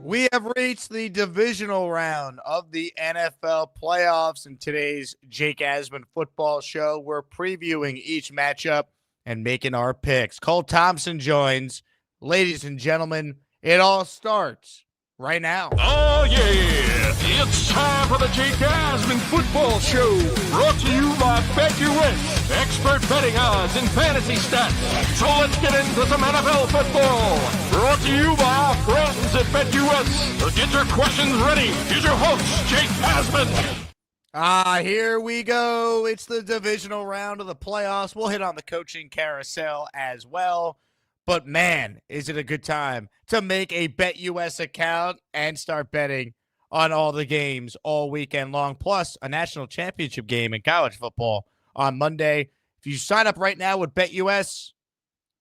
We have reached the divisional round of the NFL playoffs in today's Jake Asman Football Show. We're previewing each matchup and making our picks. Cole Thompson joins. Ladies and gentlemen, it all starts right now. Oh, yeah. It's time for the Jake Asman Football Show. Brought to you by BetUS. Expert betting odds and fantasy stats. So let's get into some NFL football. Brought to you by our friends at BetUS. So get your questions ready. Here's your host, Jake Asman. Here we go. It's the divisional round of the playoffs. We'll hit on the coaching carousel as well. But man, is it a good time to make a BetUS account and start betting on all the games all weekend long, plus a national championship game in college football on Monday. If you sign up right now with BetUS,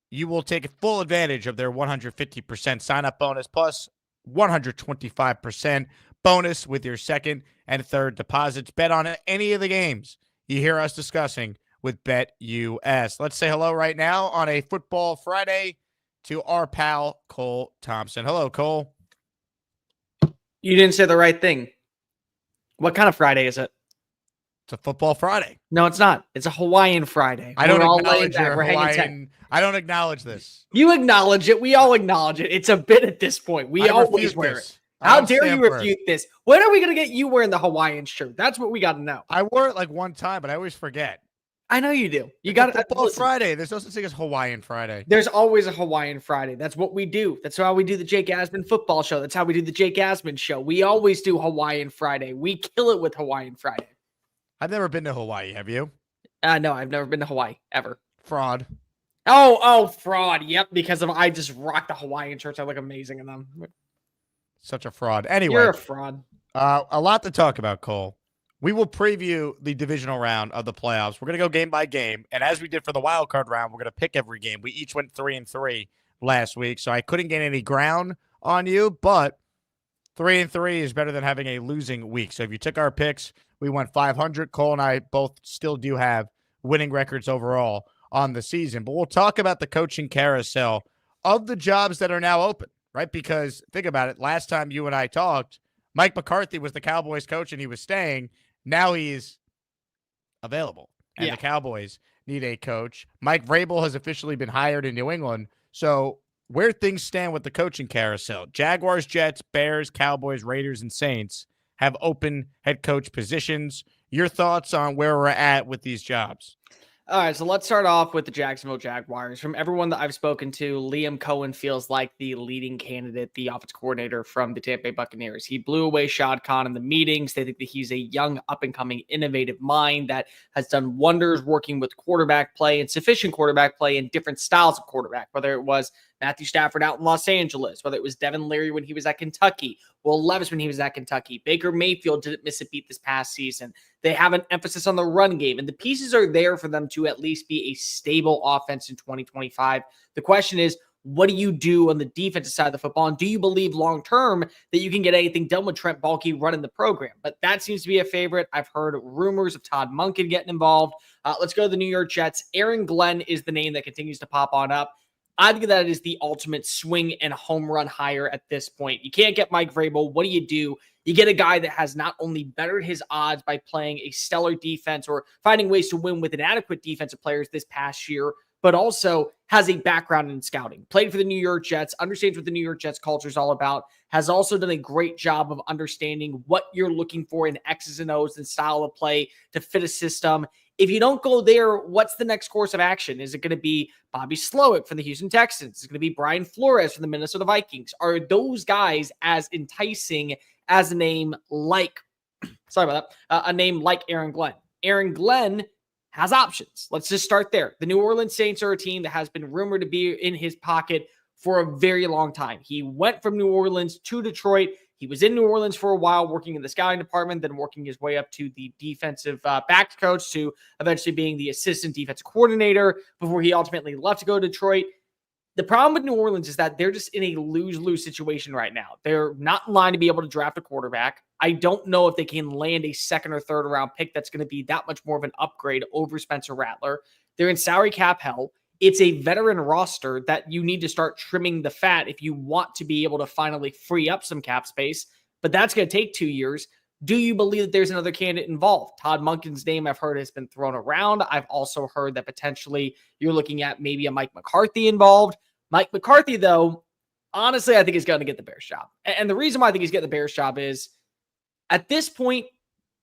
you will take full advantage of their 150% sign-up bonus plus 125% bonus with your second and third deposits. Bet on any of the games you hear us discussing with BetUS. Let's say hello right now on a Football Friday to our pal Cole Thompson. Hello, Cole. You didn't say the right thing. What kind of Friday is it? It's a Football Friday. No, it's not. It's a Hawaiian Friday. I don't acknowledge your Hawaiian. I don't acknowledge this. You acknowledge it. We all acknowledge it. It's a bit at this point. We always wear it. How dare you refute this? When are we going to get you wearing the Hawaiian shirt? That's what we got to know. I wore it like one time, but I always forget. I know you do. You got Football Friday. There's no such thing as Hawaiian Friday. There's always a Hawaiian Friday. That's what we do. That's how we do the Jake Asman Football Show. That's how we do the Jake Asman Show. We always do Hawaiian Friday. We kill it with Hawaiian Friday. I've never been to Hawaii. Have you? No, I've never been to Hawaii ever. Fraud. Oh, fraud. Yep, because I just rock the Hawaiian shirts. I look amazing in them. Such a fraud. Anyway, you're a fraud. A lot to talk about, Cole. We will preview the divisional round of the playoffs. We're going to go game by game. And as we did for the wild card round, we're going to pick every game. We each went 3-3 last week, so I couldn't get any ground on you, but 3-3 is better than having a losing week. So if you took our picks, we went 500. Cole and I both still do have winning records overall on the season. But we'll talk about the coaching carousel of the jobs that are now open, right? Because think about it. Last time you and I talked, Mike McCarthy was the Cowboys coach and he was staying. Now he's available, and the Cowboys need a coach. Mike Vrabel has officially been hired in New England. So where things stand with the coaching carousel, Jaguars, Jets, Bears, Cowboys, Raiders, and Saints have open head coach positions. Your thoughts on where we're at with these jobs? All right, so let's start off with the Jacksonville Jaguars. From everyone that I've spoken to, Liam Cohen feels like the leading candidate, the offense coordinator from the Tampa Bay Buccaneers. He blew away Shad Khan in the meetings. They think that he's a young, up-and-coming, innovative mind that has done wonders working with quarterback play and sufficient quarterback play and different styles of quarterback, whether it was Matthew Stafford out in Los Angeles, whether it was Devin Leary when he was at Kentucky, Will Levis when he was at Kentucky. Baker Mayfield didn't miss a beat this past season. They have an emphasis on the run game, and the pieces are there for them to at least be a stable offense in 2025. The question is, what do you do on the defensive side of the football? And do you believe long-term that you can get anything done with Trent Baalke running the program? But that seems to be a favorite. I've heard rumors of Todd Monken getting involved. Let's go to the New York Jets. Aaron Glenn is the name that continues to pop on up. I think that is the ultimate swing and home run hire at this point. You can't get Mike Vrabel. What do? You get a guy that has not only bettered his odds by playing a stellar defense or finding ways to win with inadequate defensive players this past year, but also has a background in scouting. Played for the New York Jets, understands what the New York Jets culture is all about, has also done a great job of understanding what you're looking for in X's and O's and style of play to fit a system. If you don't go there, what's the next course of action? Is it going to be Bobby Slowick from the Houston Texans? Is it going to be Brian Flores from the Minnesota Vikings? Are those guys as enticing as a name like, a name like Aaron Glenn? Aaron Glenn has options. Let's just start there. The New Orleans Saints are a team that has been rumored to be in his pocket for a very long time. He went from New Orleans to Detroit. He was in New Orleans for a while, working in the scouting department, then working his way up to the defensive backs coach, to eventually being the assistant defensive coordinator before he ultimately left to go to Detroit. The problem with New Orleans is that they're just in a lose-lose situation right now. They're not in line to be able to draft a quarterback. I don't know if they can land a second or third round pick that's going to be that much more of an upgrade over Spencer Rattler. They're in salary cap hell. It's a veteran roster that you need to start trimming the fat if you want to be able to finally free up some cap space. But that's going to take 2 years. Do you believe that there's another candidate involved? Todd Monken's name I've heard has been thrown around. I've also heard that potentially you're looking at maybe a Mike McCarthy involved. Mike McCarthy, though, honestly, I think he's going to get the Bears job. And the reason why I think he's getting the Bears job is at this point,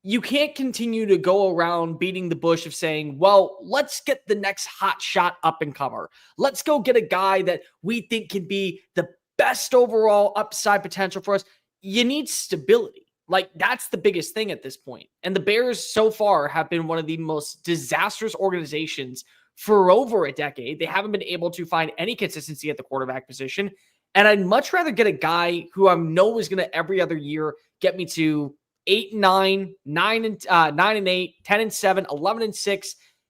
you can't continue to go around beating the bush of saying, well, let's get the next hot shot up and comer. Let's go get a guy that we think can be the best overall upside potential for us. You need stability. Like, that's the biggest thing at this point. And the Bears so far have been one of the most disastrous organizations for over a decade. They haven't been able to find any consistency at the quarterback position. And I'd much rather get a guy who I know is going to every other year get me to 8-9, 9-8, 10-7, 11-6,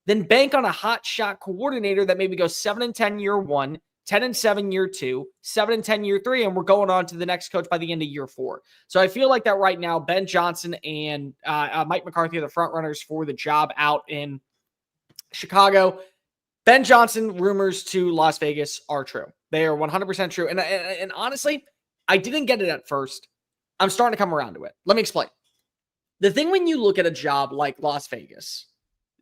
then bank on a hot shot coordinator that maybe goes 7-10 year one, 10-7 year two, 7-10 year three, and we're going on to the next coach by the end of year 4. So I feel like that right now, Ben Johnson and Mike McCarthy are the front runners for the job out in Chicago. Ben Johnson rumors to Las Vegas are true. They are 100% true. And honestly, I didn't get it at first. I'm starting to come around to it. Let me explain. The thing when you look at a job like Las Vegas,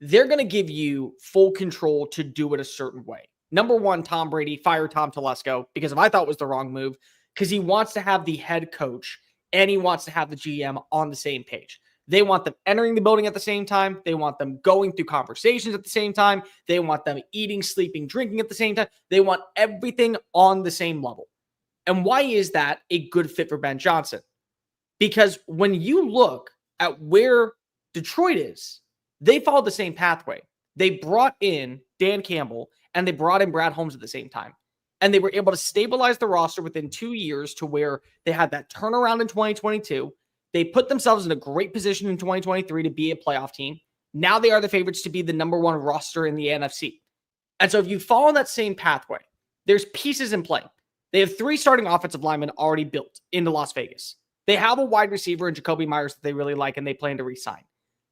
they're going to give you full control to do it a certain way. Number one, Tom Brady fired Tom Telesco because I thought it was the wrong move, because he wants to have the head coach and he wants to have the GM on the same page. They want them entering the building at the same time. They want them going through conversations at the same time. They want them eating, sleeping, drinking at the same time. They want everything on the same level. And why is that a good fit for Ben Johnson? Because when you look at where Detroit is, they followed the same pathway. They brought in Dan Campbell and they brought in Brad Holmes at the same time. And they were able to stabilize the roster within 2 years to where they had that turnaround in 2022. They put themselves in a great position in 2023 to be a playoff team. Now they are the favorites to be the number one roster in the NFC. And so if you follow that same pathway, there's pieces in play. They have 3 starting offensive linemen already built into Las Vegas. They have a wide receiver in Jacoby Myers that they really like and they plan to re-sign.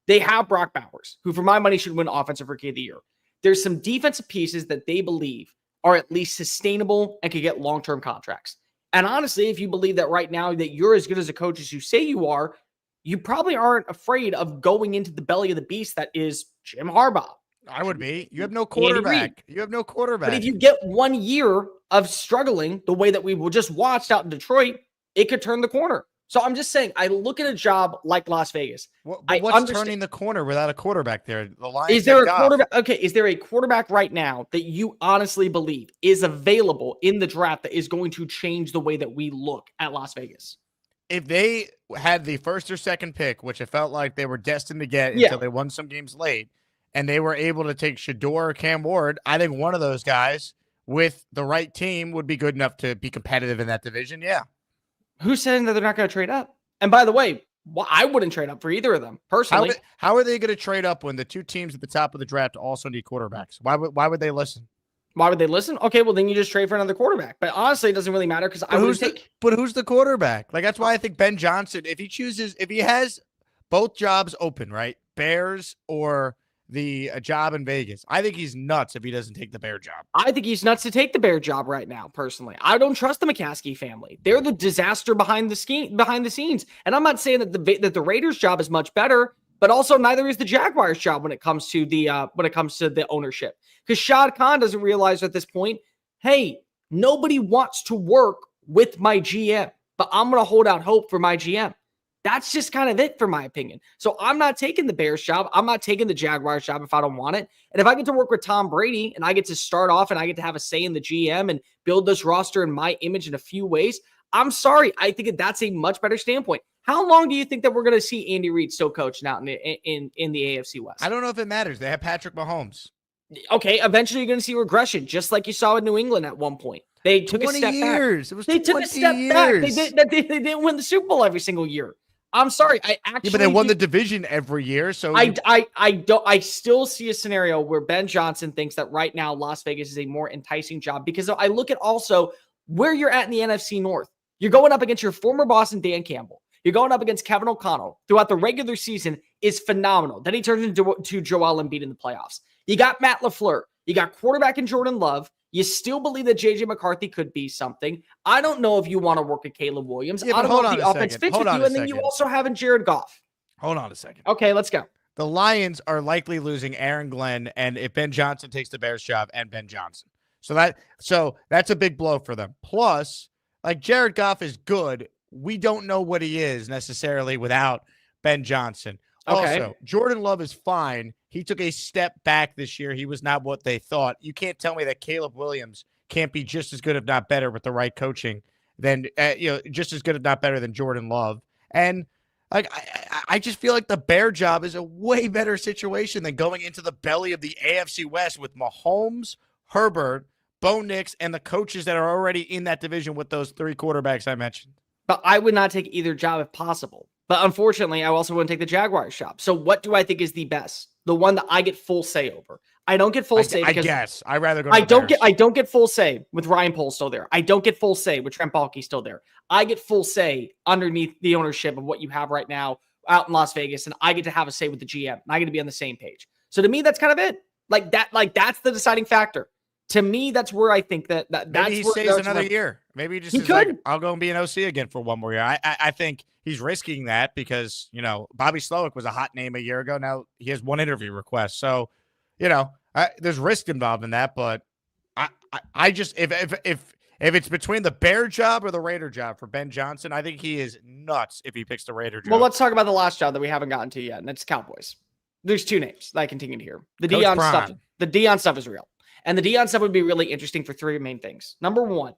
They have Brock Bowers, who for my money should win Offensive Rookie of the Year. There's some defensive pieces that they believe are at least sustainable and could get long-term contracts. And honestly, if you believe that right now that you're as good as a coach as you say you are, you probably aren't afraid of going into the belly of the beast that is Jim Harbaugh. I would be. You have no quarterback. You have no quarterback. But if you get 1 year of struggling the way that we just watched out in Detroit, it could turn the corner. So I'm just saying, I look at a job like Las Vegas. What's turning the corner without a quarterback there? The Lions is there a quarterback? Okay, is there a quarterback right now that you honestly believe is available in the draft that is going to change the way that we look at Las Vegas? If they had the first or second pick, which it felt like they were destined to get until they won some games late, and they were able to take Shador or Cam Ward, I think one of those guys with the right team would be good enough to be competitive in that division. Yeah. Who's saying that they're not going to trade up? And by the way, I wouldn't trade up for either of them personally. How are they going to trade up when the 2 teams at the top of the draft also need quarterbacks? Why would they listen? Why would they listen? Okay, well then you just trade for another quarterback. But honestly, it doesn't really matter because But who's the quarterback? Like, that's why I think Ben Johnson, if he has both jobs open, right? Bears or the job in Vegas, I think he's nuts if he doesn't take the Bear job. I think he's nuts to take the Bear job right now, personally. I don't trust the McCaskey family. They're the disaster behind the scenes. And I'm not saying that the Raiders job is much better, but also neither is the Jaguars job when it comes to the ownership. Because Shad Khan doesn't realize at this point, hey, nobody wants to work with my GM, but I'm going to hold out hope for my GM. That's just kind of it for my opinion. So I'm not taking the Bears job. I'm not taking the Jaguars job if I don't want it. And if I get to work with Tom Brady and I get to start off and I get to have a say in the GM and build this roster in my image in a few ways, I'm sorry. I think that's a much better standpoint. How long do you think that we're going to see Andy Reid still coaching out in the AFC West? I don't know if it matters. They have Patrick Mahomes. Okay, eventually you're going to see regression, just like you saw in New England at one point. They took a step years. back. It was they took a step years. back. They didn't win the Super Bowl every single year. I'm sorry. But they won the division every year. So I still see a scenario where Ben Johnson thinks that right now Las Vegas is a more enticing job, because I look at also where you're at in the NFC North. You're going up against your former boss and Dan Campbell. You're going up against Kevin O'Connell throughout the regular season is phenomenal. Then he turns into Joel Embiid in the playoffs. You got Matt LaFleur. You got quarterback in Jordan Love. You still believe that J.J. McCarthy could be something. I don't know if you want to work at Caleb Williams. Yeah, I but don't hold know on if a the offense second. fits Hold with on you. a And then you second. also have in Jared Goff. Hold on a second. Okay, let's go. The Lions are likely losing Aaron Glenn, and if Ben Johnson takes the Bears job, and Ben Johnson. So that's a big blow for them. Plus, like Jared Goff is good. We don't know what he is necessarily without Ben Johnson. Okay. Also, Jordan Love is fine. He took a step back this year. He was not what they thought. You can't tell me that Caleb Williams can't be just as good, if not better, with the right coaching than just as good, if not better, than Jordan Love. And like I just feel like the Bear job is a way better situation than going into the belly of the AFC West with Mahomes, Herbert, Bo Nix, and the coaches that are already in that division with those 3 quarterbacks I mentioned. But I would not take either job if possible. But unfortunately, I also wouldn't take the Jaguars job. So what do I think is the best? The one that I get full say over. I don't get full say. I guess I'd rather go. To I don't get full say with Ryan Poles still there. I don't get full say with Trent Baalke still there. I get full say underneath the ownership of what you have right now out in Las Vegas, and I get to have a say with the GM. And I get to be on the same page. So to me, that's kind of it. Like that's the deciding factor. To me, that's where I think that's maybe he where stays another year. Maybe he just is like, I'll go and be an OC again for one more year. I think he's risking that because, Bobby Slowick was a hot name a year ago. Now he has 1 interview request. So, there's risk involved in that. But I just, if it's between the Bear job or the Raider job for Ben Johnson, I think he is nuts if he picks the Raider job. Well, let's talk about the last job that we haven't gotten to yet, and it's Cowboys. There's 2 names that I continue to hear. The Coach Deion Prime. stuff. The Deion stuff is real. And the Deion stuff would be really interesting for 3 main things. Number 1,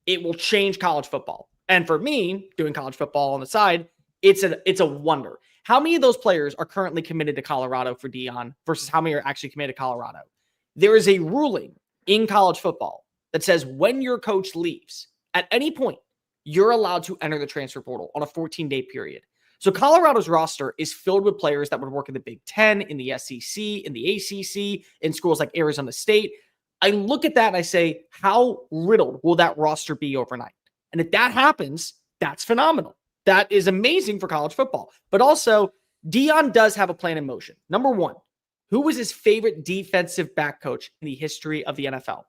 it will change college football. And for me, doing college football on the side, it's a wonder. How many of those players are currently committed to Colorado for Deion versus how many are actually committed to Colorado? There is a ruling in college football that says when your coach leaves, at any point, you're allowed to enter the transfer portal on a 14-day period. So Colorado's roster is filled with players that would work in the Big Ten, in the SEC, in the ACC, in schools like Arizona State. I look at that and I say, how riddled will that roster be overnight? And if that happens, that's phenomenal. That is amazing for college football. But also, Deion does have a plan in motion. Number 1, who was his favorite defensive back coach in the history of the NFL?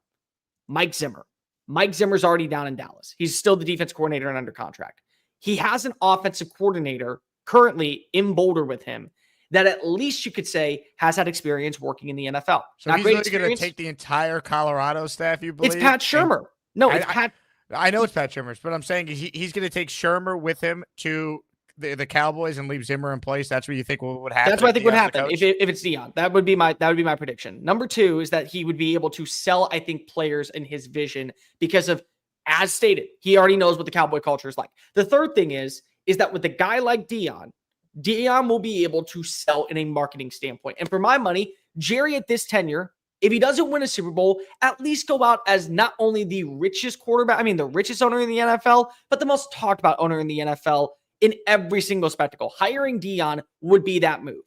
Mike Zimmer. Mike Zimmer's already down in Dallas. He's still the defense coordinator and under contract. He has an offensive coordinator currently in Boulder with him that at least you could say has had experience working in the NFL. So he's really going to take the entire Colorado staff, you believe? It's Pat Shurmur. No, it's Pat. I know it's Pat Shurmur's, but I'm saying he's going to take Shurmur with him to the Cowboys and leave Zimmer in place. That's what you think would happen? That's what I think would happen if it's Deion. That would be my prediction. Number 2 is that he would be able to sell, I think, players in his vision because of, as stated, he already knows what the Cowboy culture is like. The third thing is that with a guy like Deion will be able to sell in a marketing standpoint. And for my money, Jerry at this tenure, if he doesn't win a Super Bowl, at least go out as not only the richest quarterback, the richest owner in the NFL, but the most talked about owner in the NFL in every single spectacle. Hiring Deion would be that move.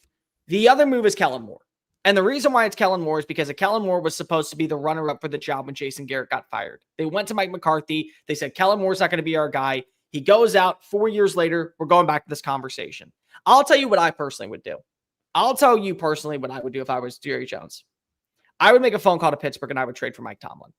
The other move is Kellen Moore. And the reason why it's Kellen Moore is because Kellen Moore was supposed to be the runner-up for the job when Jason Garrett got fired. They went to Mike McCarthy. They said, Kellen Moore's not going to be our guy. He goes out 4 years later. We're going back to this conversation. I'll tell you what I personally would do. I'll tell you personally what I would do if I was Jerry Jones. I would make a phone call to Pittsburgh and I would trade for Mike Tomlin.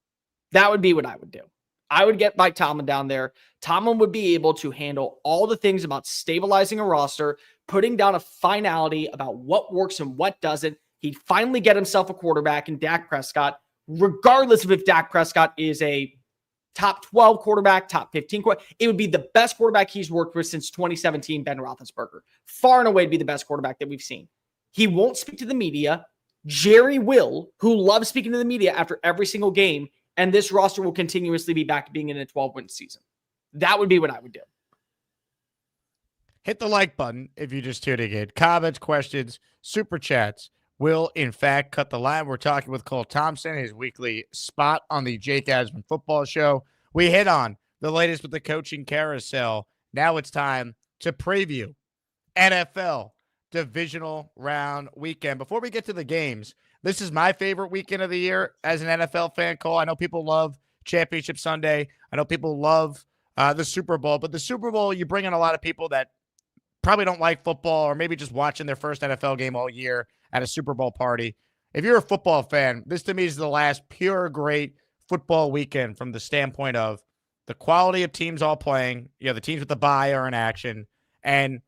That would be what I would do. I would get Mike Tomlin down there. Tomlin would be able to handle all the things about stabilizing a roster, putting down a finality about what works and what doesn't. He'd finally get himself a quarterback in Dak Prescott, regardless of if Dak Prescott is a top 12 quarterback, top 15 quarterback. It would be the best quarterback he's worked with since 2017, Ben Roethlisberger. Far and away be the best quarterback that we've seen. He won't speak to the media. Jerry will, who loves speaking to the media after every single game, and this roster will continuously be back to being in a 12-win season. That would be what I would do. Hit the like button if you just tuning in. Comments, questions, super chats will, in fact, cut the line. We're talking with Cole Thompson, his weekly spot on the Jake Asman Football Show. We hit on the latest with the coaching carousel. Now it's time to preview NFL Divisional Round weekend. Before we get to the games, this is my favorite weekend of the year as an NFL fan, Cole. I know people love Championship Sunday. I know people love the Super Bowl, but the Super Bowl, you bring in a lot of people that probably don't like football or maybe just watching their first NFL game all year at a Super Bowl party. if you're a football fan, this to me is the last pure great football weekend from the standpoint of the quality of teams all playing. The teams with the bye are in action, and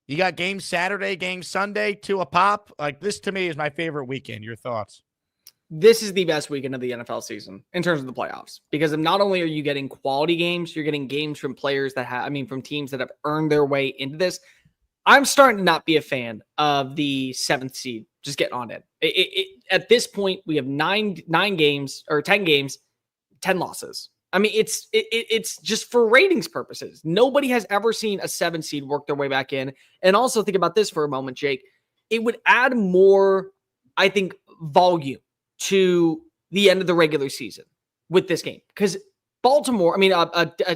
you got games Saturday, games Sunday to a pop. Like, this to me is my favorite weekend. Your thoughts? This is the best weekend of the NFL season in terms of the playoffs, because not only are you getting quality games, you're getting games from players from teams that have earned their way into this. I'm starting to not be a fan of the 7th seed just getting on it. At this point, we have 10 games, 10 losses. I mean, it's just for ratings purposes. Nobody has ever seen a 7 seed work their way back in. And also think about this for a moment, Jake. It would add more, I think, volume to the end of the regular season with this game, because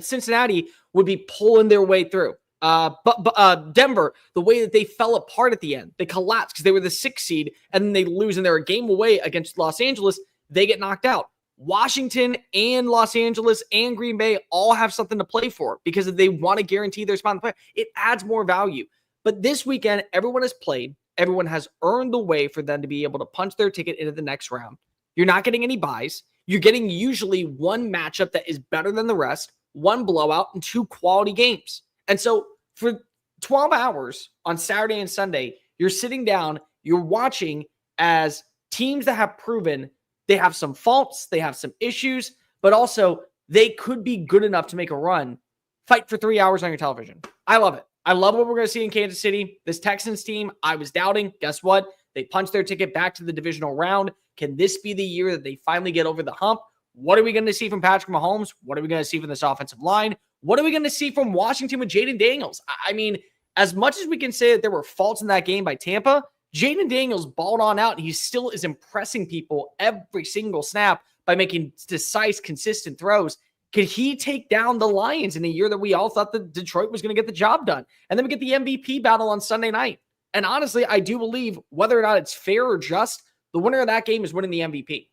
Cincinnati would be pulling their way through. But Denver, the way that they fell apart at the end, they collapsed because they were the 6th seed, and then they lose, and they're a game away against Los Angeles. They get knocked out. Washington and Los Angeles and Green Bay all have something to play for because if they want to guarantee their spot in the play, it adds more value. But this weekend, everyone has played. Everyone has earned the way for them to be able to punch their ticket into the next round. You're not getting any buys. You're getting usually one matchup that is better than the rest, one blowout, and 2 quality games. And so for 12 hours on Saturday and Sunday, you're sitting down, you're watching as teams that have proven they have some faults, they have some issues, but also they could be good enough to make a run, fight for 3 hours on your television. I love it. I love what we're going to see in Kansas City. This Texans team, I was doubting. Guess what? They punched their ticket back to the divisional round. Can this be the year that they finally get over the hump? What are we going to see from Patrick Mahomes? What are we going to see from this offensive line? What are we going to see from Washington with Jaden Daniels? I mean, as much as we can say that there were faults in that game by Tampa, Jaden Daniels balled on out. He still is impressing people every single snap by making decisive, consistent throws. Could he take down the Lions in a year that we all thought that Detroit was going to get the job done? And then we get the MVP battle on Sunday night. And honestly, I do believe whether or not it's fair or just, the winner of that game is winning the MVP.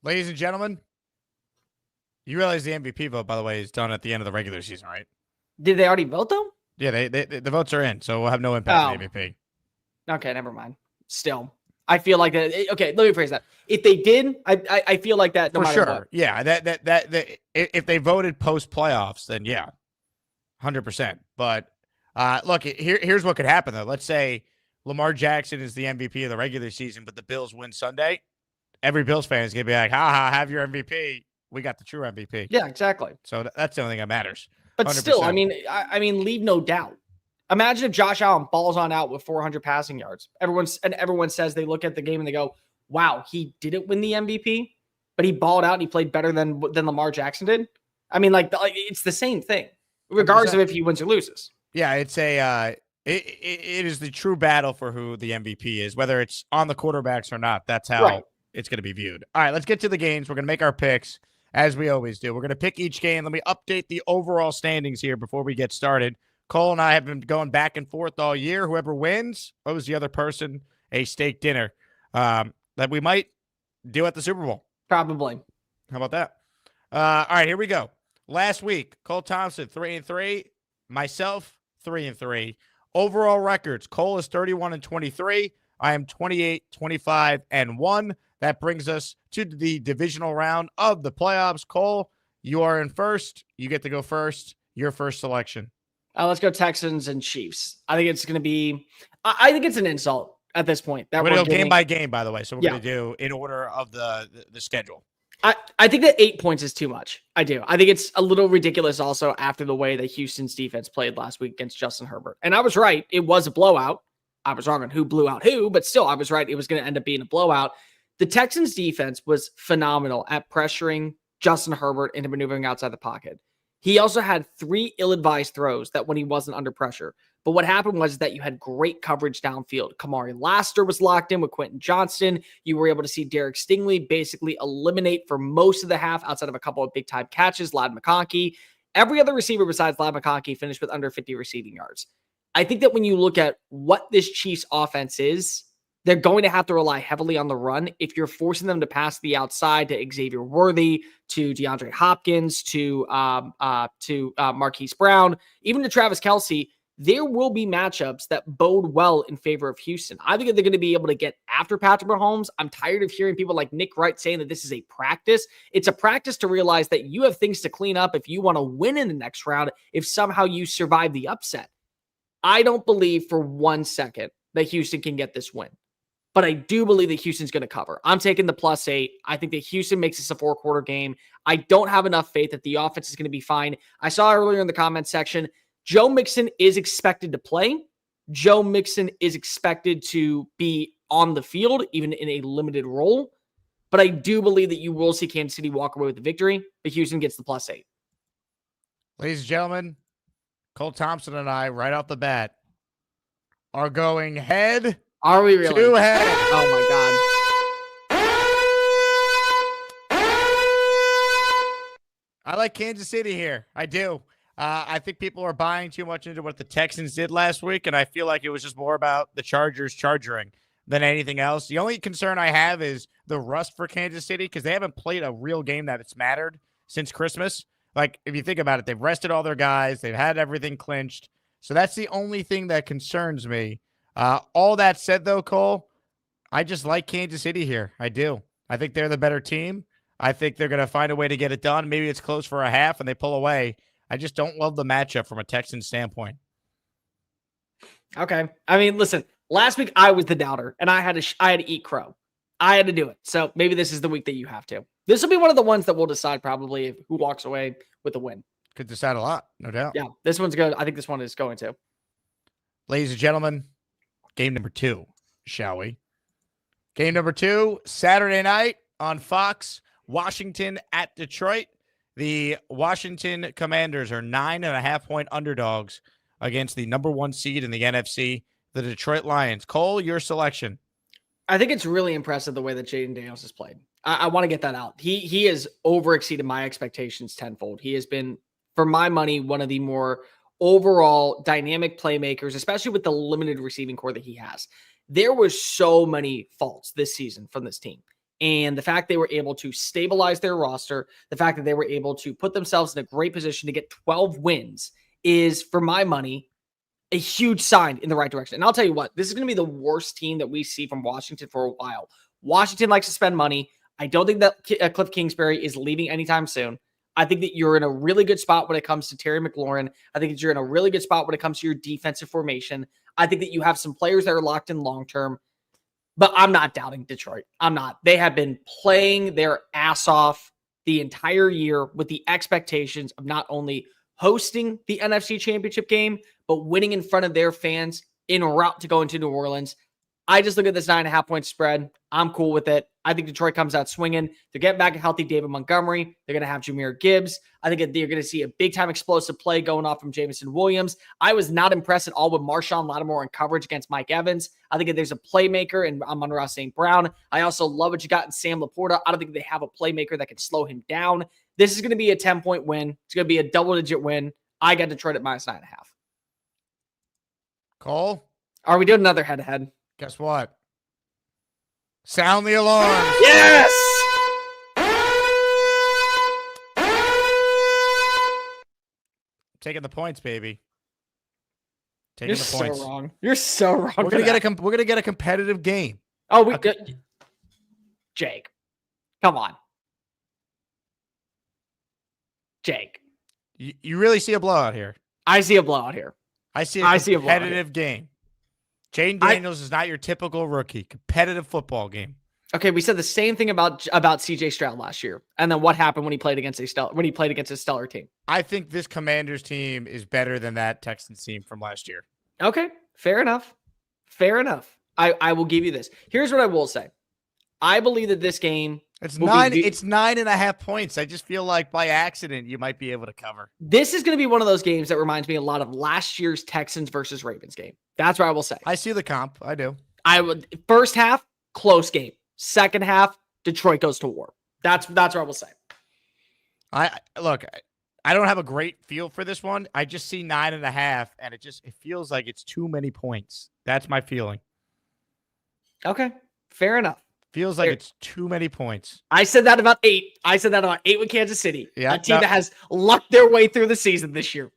Ladies and gentlemen, you realize the MVP vote, by the way, is done at the end of the regular season, right? Did they already vote, though? Yeah, the votes are in, so we'll have no impact on the MVP. Okay, never mind. Still, I feel like that. Okay, let me phrase that. If they did, I feel like that. No For matter sure. what. Yeah, that if they voted post playoffs, then yeah, 100%. But look, here's what could happen though. Let's say Lamar Jackson is the MVP of the regular season, but the Bills win Sunday. Every Bills fan is gonna be like, "Ha, have your MVP. We got the true MVP." Yeah, exactly. So that's the only thing that matters. But 100%. still, I mean, leave no doubt. Imagine if Josh Allen balls on out with 400 passing yards. Everyone says they look at the game and they go, "Wow, he didn't win the MVP, but he balled out and he played better than Lamar Jackson did." I mean, it's the same thing, regardless 100%. Of if he wins or loses. Yeah, it's it is the true battle for who the MVP is, whether it's on the quarterbacks or not. That's how it's going to be viewed. All right, let's get to the games. We're going to make our picks as we always do. We're going to pick each game. Let me update the overall standings here before we get started. Cole and I have been going back and forth all year. Whoever wins owes the other person a steak dinner that we might do at the Super Bowl. Probably. How about that? All right, here we go. Last week, Cole Thompson, 3-3. Myself, 3-3. Overall records, Cole is 31-23. I am 28-25-1. That brings us to the divisional round of the playoffs. Cole, you are in first. You get to go first. Your first selection. Let's go Texans and Chiefs. I think it's going to be – I think it's an insult at this point. We're going to go game by game, by the way. So we're going to do in order of the schedule. I think that 8 points is too much. I do. I think it's a little ridiculous also after the way that Houston's defense played last week against Justin Herbert. And I was right. It was a blowout. I was wrong on who blew out who, but still I was right. It was going to end up being a blowout. The Texans defense was phenomenal at pressuring Justin Herbert into maneuvering outside the pocket. He also had 3 ill-advised throws that when he wasn't under pressure. But what happened was that you had great coverage downfield. Kamari Laster was locked in with Quentin Johnston. You were able to see Derek Stingley basically eliminate for most of the half outside of a couple of big-time catches. Ladd McConkey. Every other receiver besides Ladd McConkey finished with under 50 receiving yards. I think that when you look at what this Chiefs offense is, they're going to have to rely heavily on the run. If you're forcing them to pass the outside to Xavier Worthy, to DeAndre Hopkins, to Marquise Brown, even to Travis Kelce, there will be matchups that bode well in favor of Houston. I think that they're going to be able to get after Patrick Mahomes. I'm tired of hearing people like Nick Wright saying that this is a practice. It's a practice to realize that you have things to clean up if you want to win in the next round, if somehow you survive the upset. I don't believe for 1 second that Houston can get this win, but I do believe that Houston's going to cover. I'm taking the +8. I think that Houston makes this a 4-quarter game. I don't have enough faith that the offense is going to be fine. I saw earlier in the comment section, Joe Mixon is expected to play. Joe Mixon is expected to be on the field, even in a limited role. But I do believe that you will see Kansas City walk away with the victory, but Houston gets the +8. Ladies and gentlemen, Cole Thompson and I, right off the bat, are going head Are we really? to head. Oh, my God. I like Kansas City here. I do. I think people are buying too much into what the Texans did last week, and I feel like it was just more about the Chargers charging than anything else. The only concern I have is the rust for Kansas City because they haven't played a real game that it's mattered since Christmas. Like, if you think about it, they've rested all their guys. They've had everything clinched. So that's the only thing that concerns me. All that said, though, Cole, I just like Kansas City here. I do. I think they're the better team. I think they're going to find a way to get it done. Maybe it's close for a half and they pull away. I just don't love the matchup from a Texans standpoint. Okay. I mean, listen, last week I was the doubter and I had to eat crow. I had to do it. So maybe this is the week that you have to. This will be one of the ones that will decide probably who walks away with a win. Could decide a lot, no doubt. Yeah, this one's good. I think this one is going to. Ladies and gentlemen, game number 2, shall we? Game number 2, Saturday night on Fox, Washington at Detroit. The Washington Commanders are 9.5-point underdogs against the number 1 seed in the NFC, the Detroit Lions. Cole, your selection. I think it's really impressive the way that Jaden Daniels has played. I want to get that out. He has overexceeded my expectations tenfold. He has been, for my money, one of the more overall dynamic playmakers, especially with the limited receiving core that he has. There were so many faults this season from this team. And the fact they were able to stabilize their roster, the fact that they were able to put themselves in a great position to get 12 wins is, for my money, a huge sign in the right direction. And I'll tell you what, this is going to be the worst team that we see from Washington for a while. Washington likes to spend money. I don't think that Cliff Kingsbury is leaving anytime soon. I think that you're in a really good spot when it comes to Terry McLaurin. I think that you're in a really good spot when it comes to your defensive formation. I think that you have some players that are locked in long-term. But I'm not doubting Detroit. I'm not. They have been playing their ass off the entire year with the expectations of not only hosting the NFC Championship game, but winning in front of their fans en route to go into New Orleans. I just look at this 9.5-point spread. I'm cool with it. I think Detroit comes out swinging. They're getting back a healthy David Montgomery. They're going to have Jahmyr Gibbs. I think they're going to see a big-time explosive play going off from Jameson Williams. I was not impressed at all with Marshawn Lattimore in coverage against Mike Evans. I think that there's a playmaker in Amon-Ra St. Brown. I also love what you got in Sam Laporta. I don't think they have a playmaker that can slow him down. This is going to be a 10-point win. It's going to be a double-digit win. I got Detroit at -9.5. Cole? Are we doing another head-to-head? Guess what? Sound the alarm. Yes! Taking the points, baby. Taking You're the so points. wrong. You're so wrong. We're gonna get a competitive game. Oh, we good. Jake, come on. Jake. You really see a blowout here. I see a blowout here. I see I a see a blowout competitive game. Jaden Daniels is not your typical rookie. Competitive football game. Okay, we said the same thing about CJ Stroud last year, and then what happened when he played against a stellar team? I think this Commanders team is better than that Texans team from last year. Okay, fair enough. Fair enough. I will give you this. Here's what I will say. I believe that this game it's 9.5 points. I just feel like by accident you might be able to cover. This is going to be one of those games that reminds me a lot of last year's Texans versus Ravens game. That's what I will say. I see the comp. I do. I would first half close game. Second half, Detroit goes to war. That's what I will say. I don't have a great feel for this one. I just see 9.5, and it feels like it's too many points. That's my feeling. Okay, fair enough. Feels like it's too many points. I said that about 8. I said that about 8 with Kansas City. Yeah, a team that has lucked their way through the season this year.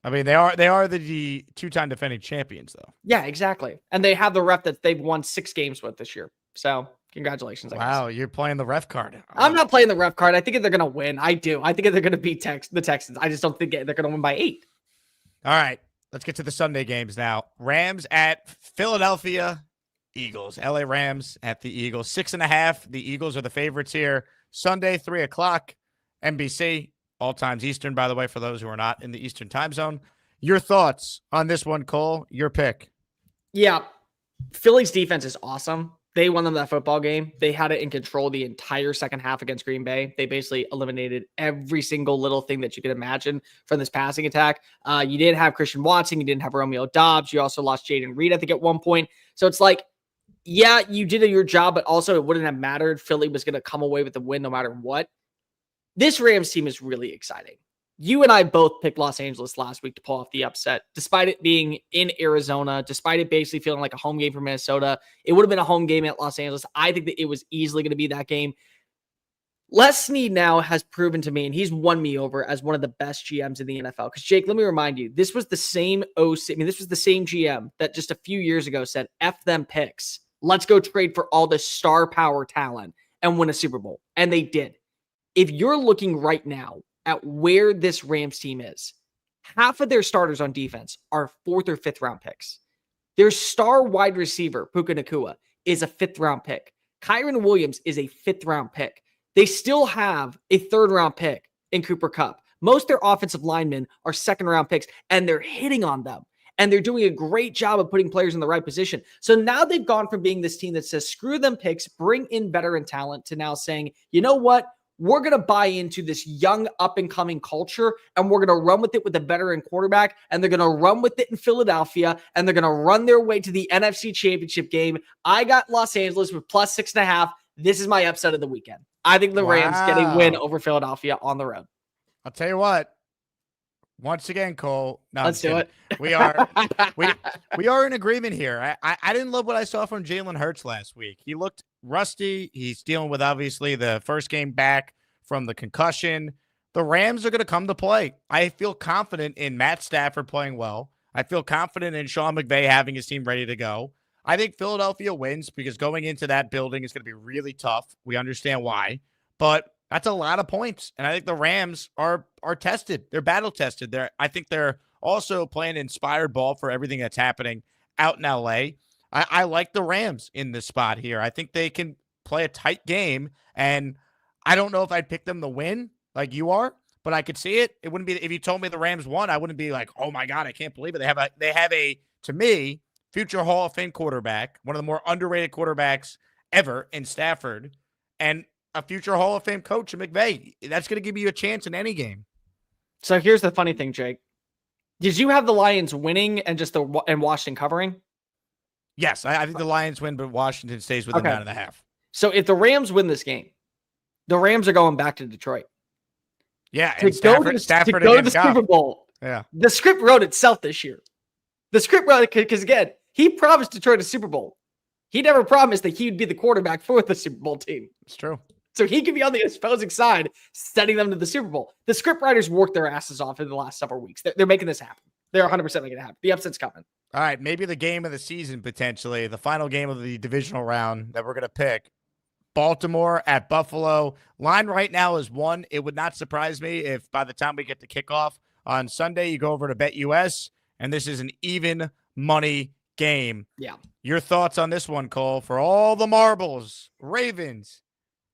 I mean, they are the two-time defending champions, though. Yeah, exactly. And they have the ref that they've won 6 games with this year. So congratulations. Wow, you're playing the ref card. I'm not playing the ref card. I think they're going to win. I do. I think they're going to beat the Texans. I just don't think they're going to win by 8. All right, let's get to the Sunday games now. Rams at Philadelphia Eagles. LA Rams at the Eagles. 6.5. The Eagles are the favorites here. Sunday, 3:00, NBC. All times Eastern, by the way, for those who are not in the Eastern time zone. Your thoughts on this one, Cole? Your pick. Yeah. Philly's defense is awesome. They won them that football game. They had it in control the entire second half against Green Bay. They basically eliminated every single little thing that you could imagine from this passing attack. You didn't have Christian Watson. You didn't have Romeo Doubs. You also lost Jaden Reed, I think, at one point. So it's like, yeah, you did your job, but also it wouldn't have mattered. Philly was going to come away with the win no matter what. This Rams team is really exciting. You and I both picked Los Angeles last week to pull off the upset, despite it being in Arizona, despite it basically feeling like a home game for Minnesota. It would have been a home game at Los Angeles. I think that it was easily going to be that game. Les Snead now has proven to me, and he's won me over as one of the best GMs in the NFL. Because, Jake, let me remind you, this was the same this was the same GM that just a few years ago said, F them picks. Let's go trade for all this star power talent and win a Super Bowl. And they did. If you're looking right now at where this Rams team is, half of their starters on defense are 4th or 5th round picks. Their star wide receiver, Puka Nacua, is a 5th round pick. Kyron Williams is a 5th round pick. They still have a 3rd round pick in Cooper Kupp. Most of their offensive linemen are 2nd round picks, and they're hitting on them. And they're doing a great job of putting players in the right position. So now they've gone from being this team that says, screw them picks, bring in veteran talent, to now saying, you know what? We're going to buy into this young up-and-coming culture, and we're going to run with it with a veteran quarterback, and they're going to run with it in Philadelphia, and they're going to run their way to the NFC Championship game. I got Los Angeles with plus 6.5. This is my upset of the weekend. I think the Rams get a win over Philadelphia on the road. I'll tell you what. Once again, Cole. No, let's do it. We are in agreement here. I didn't love what I saw from Jalen Hurts last week. He looked rusty. He's dealing with, obviously, the first game back from the concussion. The Rams are going to come to play. I feel confident in Matt Stafford playing well. I feel confident in Sean McVay having his team ready to go. I think Philadelphia wins because going into that building is going to be really tough. We understand why. But that's a lot of points. And I think the Rams are tested. They're battle tested. I think they're also playing inspired ball for everything that's happening out in LA. I like the Rams in this spot here. I think they can play a tight game. And I don't know if I'd pick them to win like you are, but I could see it. It wouldn't be, if you told me the Rams won, I wouldn't be like, oh my God, I can't believe it. They have a, to me, future Hall of Fame quarterback, one of the more underrated quarterbacks ever in Stafford, and a future Hall of Fame coach in McVay. That's going to give you a chance in any game. So here's the funny thing, Jake. Did you have the Lions winning and Washington covering? Yes, I think the Lions win, but Washington stays within 9.5. So if the Rams win this game, the Rams are going back to Detroit. Yeah, to go to the Super Bowl. Yeah, the script wrote itself this year. The script wrote it because, again, he promised Detroit a Super Bowl. He never promised that he would be the quarterback for the Super Bowl team. It's true. So he could be on the opposing side, sending them to the Super Bowl. The script writers worked their asses off in the last several weeks. They're making this happen. They're 100% making it happen. The upset's coming. All right, maybe the game of the season, potentially, the final game of the divisional round that we're going to pick. Baltimore at Buffalo. Line right now is 1. It would not surprise me if by the time we get to kickoff on Sunday, you go over to BetUS, and this is an even money game. Yeah. Your thoughts on this one, Cole, for all the marbles, Ravens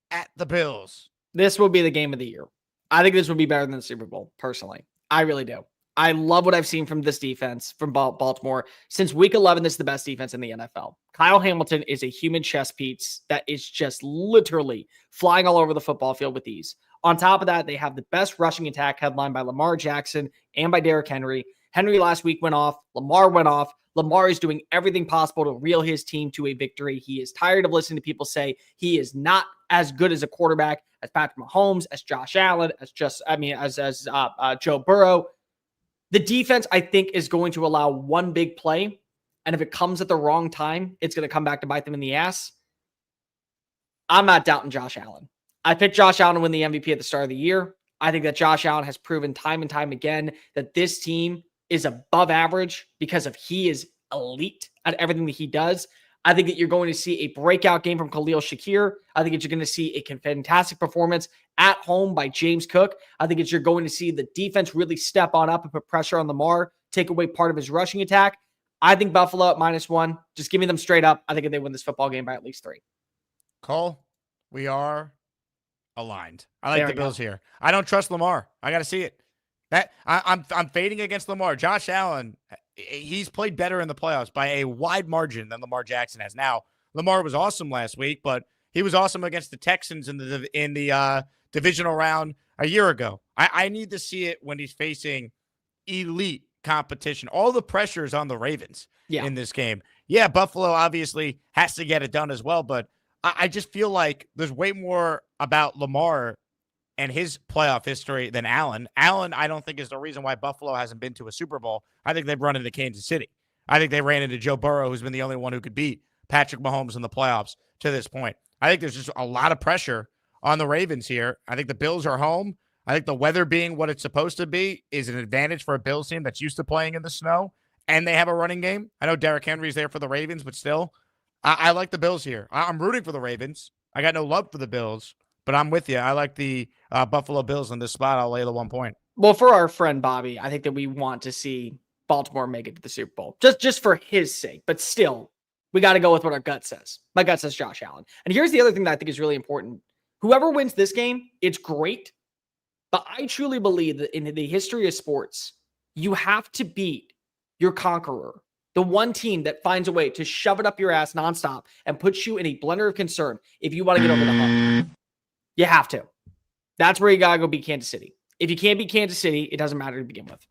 at the Bills. This will be the game of the year. I think this will be better than the Super Bowl, personally. I really do. I love what I've seen from this defense from Baltimore. Since week 11, this is the best defense in the NFL. Kyle Hamilton is a human chess piece that is just literally flying all over the football field with ease. On top of that, they have the best rushing attack headlined by Lamar Jackson and by Derrick Henry. Henry last week went off. Lamar went off. Lamar is doing everything possible to reel his team to a victory. He is tired of listening to people say he is not as good as a quarterback as Patrick Mahomes, as Josh Allen, as Joe Burrow. The defense, I think, is going to allow one big play, and if it comes at the wrong time, it's going to come back to bite them in the ass. I'm not doubting Josh Allen. I picked Josh Allen to win the MVP at the start of the year. I think that Josh Allen has proven time and time again that this team is above average because of he is elite at everything that he does. I think that you're going to see a breakout game from Khalil Shakir. I think that you're going to see a fantastic performance at home by James Cook. I think that you're going to see the defense really step on up and put pressure on Lamar, take away part of his rushing attack. I think Buffalo at -1. Just give me them straight up. I think they win this football game by at least 3. Cole, we are aligned. I like the Bills here. I don't trust Lamar. I got to see it. I'm fading against Lamar. Josh Allen, he's played better in the playoffs by a wide margin than Lamar Jackson has. Now, Lamar was awesome last week, but he was awesome against the Texans in the divisional round a year ago. I need to see it when he's facing elite competition. All the pressure is on the Ravens in this game. Yeah, Buffalo obviously has to get it done as well, but I just feel like there's way more about Lamar and his playoff history than Allen. Allen, I don't think, is the reason why Buffalo hasn't been to a Super Bowl. I think they've run into Kansas City. I think they ran into Joe Burrow, who's been the only one who could beat Patrick Mahomes in the playoffs to this point. I think there's just a lot of pressure on the Ravens here. I think the Bills are home. I think the weather being what it's supposed to be is an advantage for a Bills team that's used to playing in the snow, and they have a running game. I know Derrick Henry's there for the Ravens, but still, I like the Bills here. I'm rooting for the Ravens. I got no love for the Bills, but I'm with you. I like the Buffalo Bills in this spot. I'll lay the 1 point. Well, for our friend Bobby, I think that we want to see Baltimore make it to the Super Bowl, just for his sake. But still, we got to go with what our gut says. My gut says Josh Allen. And here's the other thing that I think is really important. Whoever wins this game, it's great. But I truly believe that in the history of sports, you have to beat your conqueror, the one team that finds a way to shove it up your ass nonstop and puts you in a blender of concern if you want to get over the hump. You have to. That's where you got to go beat Kansas City. If you can't beat Kansas City, it doesn't matter to begin with.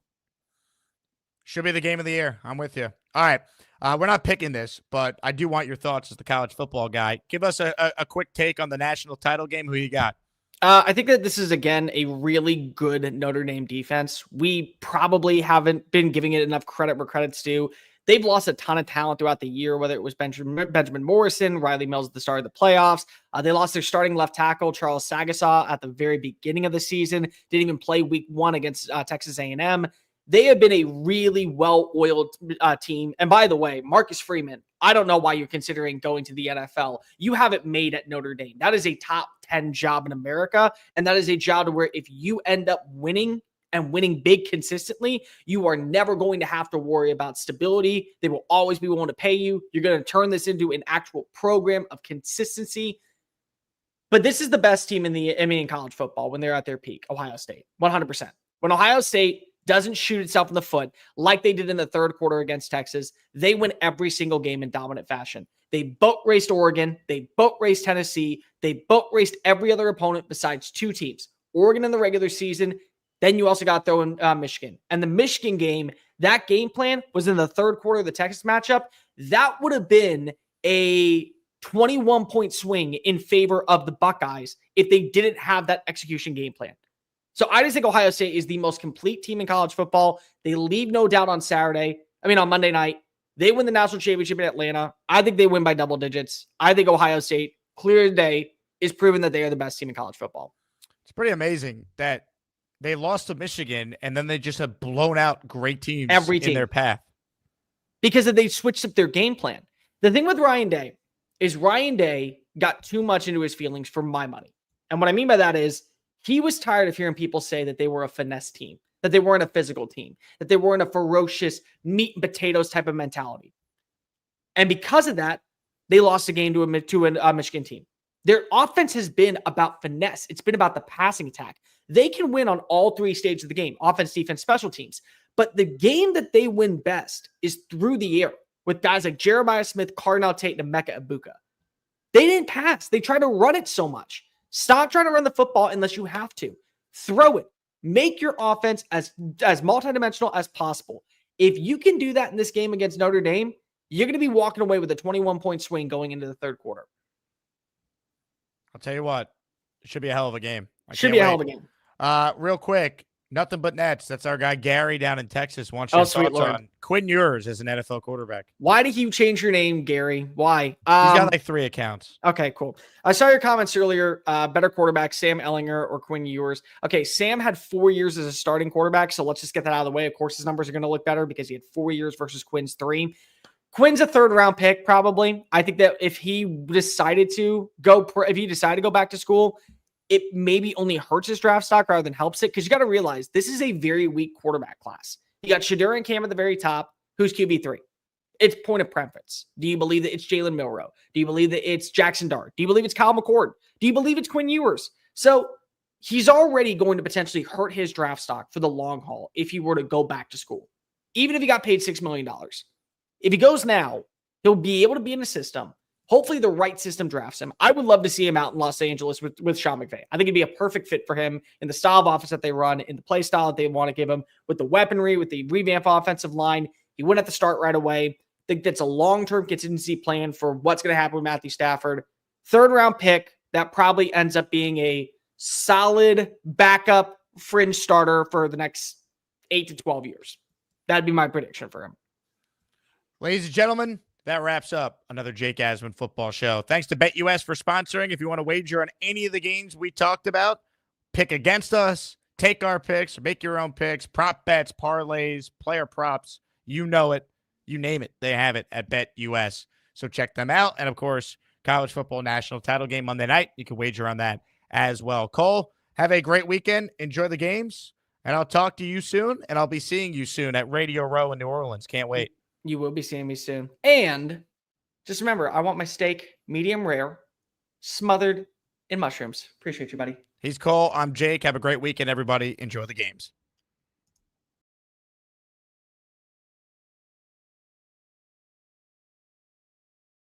Should be the game of the year. I'm with you. All right. We're not picking this, but I do want your thoughts as the college football guy. Give us a quick take on the national title game. Who you got? I think that this is, again, a really good Notre Dame defense. We probably haven't been giving it enough credit where credit's due. They've lost a ton of talent throughout the year, whether it was Benjamin Morrison, Riley Mills at the start of the playoffs. They lost their starting left tackle, Charles Sagasaw, at the very beginning of the season. Didn't even play week 1 against Texas A&M. They have been a really well-oiled team. And by the way, Marcus Freeman, I don't know why you're considering going to the NFL. You have it made at Notre Dame. That is a top 10 job in America. And that is a job where if you end up winning and winning big consistently, you are never going to have to worry about stability. They will always be willing to pay you. You're going to turn this into an actual program of consistency. But this is the best team in college football when they're at their peak, Ohio State, 100%. When Ohio State doesn't shoot itself in the foot like they did in the third quarter against Texas, they win every single game in dominant fashion. They boat raced Oregon. They boat raced Tennessee. They boat raced every other opponent besides 2 teams, Oregon in the regular season. Then you also got to throw in Michigan. And the Michigan game, that game plan was in the third quarter of the Texas matchup. That would have been a 21-point swing in favor of the Buckeyes if they didn't have that execution game plan. So I just think Ohio State is the most complete team in college football. They leave no doubt on Monday night. They win the national championship in Atlanta. I think they win by double digits. I think Ohio State, clear as day, is proving that they are the best team in college football. It's pretty amazing that they lost to Michigan and then they just have blown out great teams in their path. Because they switched up their game plan. The thing with Ryan Day is Ryan Day got too much into his feelings for my money. And what I mean by that is he was tired of hearing people say that they were a finesse team, that they weren't a physical team, that they weren't a ferocious meat and potatoes type of mentality. And because of that, they lost the game to a Michigan team. Their offense has been about finesse. It's been about the passing attack. They can win on all 3 stages of the game, offense, defense, special teams. But the game that they win best is through the air with guys like Jeremiah Smith, Cardinal Tate, and Emeka Egbuka. They didn't pass. They tried to run it so much. Stop trying to run the football unless you have to. Throw it. Make your offense as multidimensional as possible. If you can do that in this game against Notre Dame, you're going to be walking away with a 21-point swing going into the third quarter. I'll tell you what, it should be a hell of a game. Should be a hell of a game. Real quick, Nothing but nets. That's our guy Gary down in Texas. Wants your sweet thoughts Lord. on Quinn Ewers as an NFL quarterback. Why did you change your name, Gary? Why? He's got like 3 accounts. Okay, cool. I saw your comments earlier. Better quarterback, Sam Ehlinger or Quinn Ewers. Okay, Sam had 4 years as a starting quarterback, so let's just get that out of the way. Of course, his numbers are going to look better because he had 4 years versus Quinn's 3. Quinn's a 3rd-round pick, probably. I think that if he decided to go back to school, it maybe only hurts his draft stock rather than helps it, because you got to realize this is a very weak quarterback class. You got Shedeur and Cam at the very top, who's QB3. It's point of preference. Do you believe that it's Jalen Milroe? Do you believe that it's Jackson Dart? Do you believe it's Kyle McCord? Do you believe it's Quinn Ewers? So he's already going to potentially hurt his draft stock for the long haul if he were to go back to school, even if he got paid $6 million. If he goes now, he'll be able to be in the system. Hopefully the right system drafts him. I would love to see him out in Los Angeles with Sean McVay. I think it'd be a perfect fit for him in the style of offense that they run, in the play style that they want to give him, with the weaponry, with the revamped offensive line. He wouldn't have to start right away. I think that's a long-term contingency plan for what's going to happen with Matthew Stafford. 3rd-round pick that probably ends up being a solid backup fringe starter for the next 8 to 12 years. That'd be my prediction for him. Ladies and gentlemen, that wraps up another Jake Asman Football Show. Thanks to BetUS for sponsoring. If you want to wager on any of the games we talked about, pick against us, take our picks, or make your own picks, prop bets, parlays, player props, you know it. You name it. They have it at BetUS. So check them out. And, of course, college football national title game Monday night. You can wager on that as well. Cole, have a great weekend. Enjoy the games. And I'll talk to you soon. And I'll be seeing you soon at Radio Row in New Orleans. Can't wait. You will be seeing me soon. And just remember, I want my steak medium rare, smothered in mushrooms. Appreciate you, buddy. He's Cole. I'm Jake. Have a great weekend, everybody. Enjoy the games.